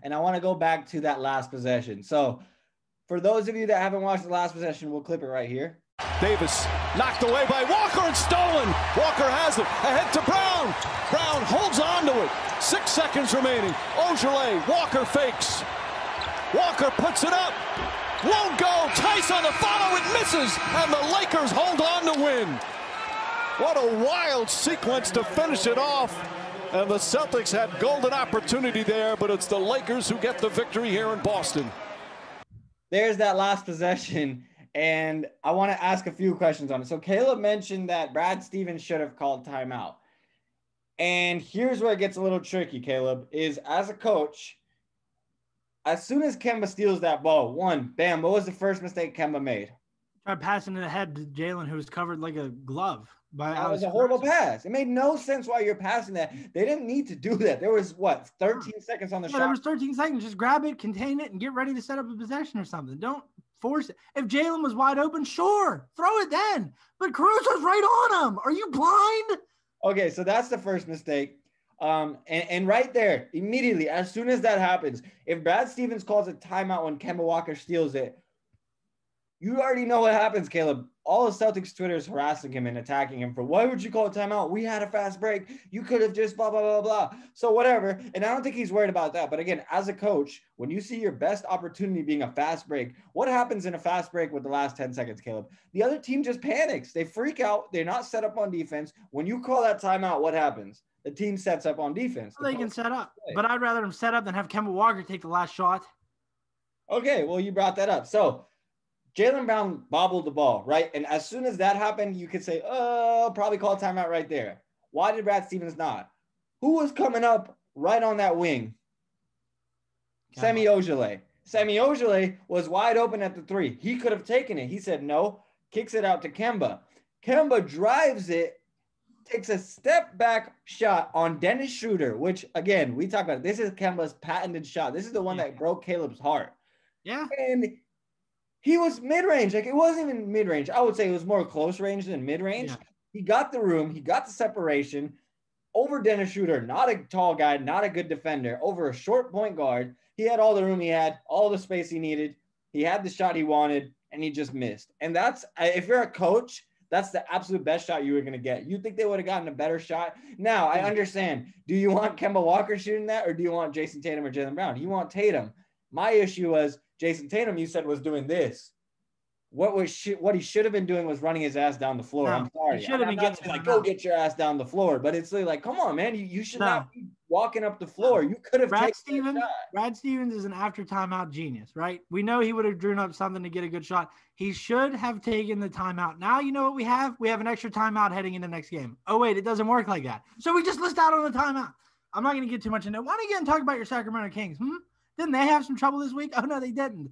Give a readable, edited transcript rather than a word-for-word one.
and I want to go back to that last possession. So for those of you that haven't watched the last possession, we'll clip it right here. Davis knocked away by Walker and stolen. Walker has it. Ahead to Brown. Brown holds on to it. 6 seconds remaining. Ojeleye. Walker fakes. Walker puts it up. Won't go. Tice on the follow. It misses. And the Lakers hold on to win. What a wild sequence to finish it off. And the Celtics had golden opportunity there, but it's the Lakers who get the victory here in Boston. There's that last possession, and I want to ask a few questions on it. So Caleb mentioned that Brad Stevens should have called timeout. And here's where it gets a little tricky, Caleb, is as a coach, as soon as Kemba steals that ball, bam, what was the first mistake Kemba made? Tried passing it ahead to Jalen, who was covered like a glove. That was a horrible pass. It made no sense why you're passing that. They didn't need to do that. There was, 13 seconds on the shot? There was 13 seconds. Just grab it, contain it, and get ready to set up a possession or something. Don't force it. If Jalen was wide open, sure, throw it then. But Caruso's right on him. Are you blind? Okay, so that's the first mistake. And right there, immediately, as soon as that happens, if Brad Stevens calls a timeout when Kemba Walker steals it, you already know what happens, Caleb. All of Celtics Twitter is harassing him and attacking him for, why would you call a timeout? We had a fast break. You could have just blah, blah, blah, blah. So whatever. And I don't think he's worried about that. But again, as a coach, when you see your best opportunity being a fast break, what happens in a fast break with the last 10 seconds, Caleb? The other team just panics. They freak out. They're not set up on defense. When you call that timeout, what happens? The team sets up on defense. Well, they can set up. But I'd rather them set up than have Kemba Walker take the last shot. Okay, well, you brought that up. So Jaylen Brown bobbled the ball, right? And as soon as that happened, you could say, oh, probably call timeout right there. Why did Brad Stevens not? Who was coming up right on that wing? Semi Ojeleye. Semi Ojeleye was wide open at the three. He could have taken it. He said no, kicks it out to Kemba. Kemba drives it, takes a step back shot on Dennis Schroeder, which, again, we talk about, this is Kemba's patented shot. This is the one that broke Caleb's heart. Yeah. And he was mid-range. Like, it wasn't even mid-range. I would say it was more close range than mid-range. Yeah. He got the room. He got the separation over Dennis Schroeder, not a tall guy, not a good defender, over a short point guard. He had all the room he had, all the space he needed. He had the shot he wanted, and he just missed. And that's, if you're a coach, that's the absolute best shot you were going to get. You think they would have gotten a better shot? Now, I understand. Do you want Kemba Walker shooting that, or do you want Jason Tatum or Jaylen Brown? You want Tatum. My issue was Jason Tatum, you said, was doing this. What he should have been doing was running his ass down the floor. No, I'm sorry. He should have been getting like, go get your ass down the floor. But it's like, come on, man. You should not be walking up the floor. You could have taken that shot. Brad Stevens is an after timeout genius, right? We know he would have drawn up something to get a good shot. He should have taken the timeout. Now you know what we have? We have an extra timeout heading into the next game. Oh, wait, it doesn't work like that. So we just list out on the timeout. I'm not going to get too much into it. Why don't you get and talk about your Sacramento Kings? Didn't they have some trouble this week? Oh, no, they didn't.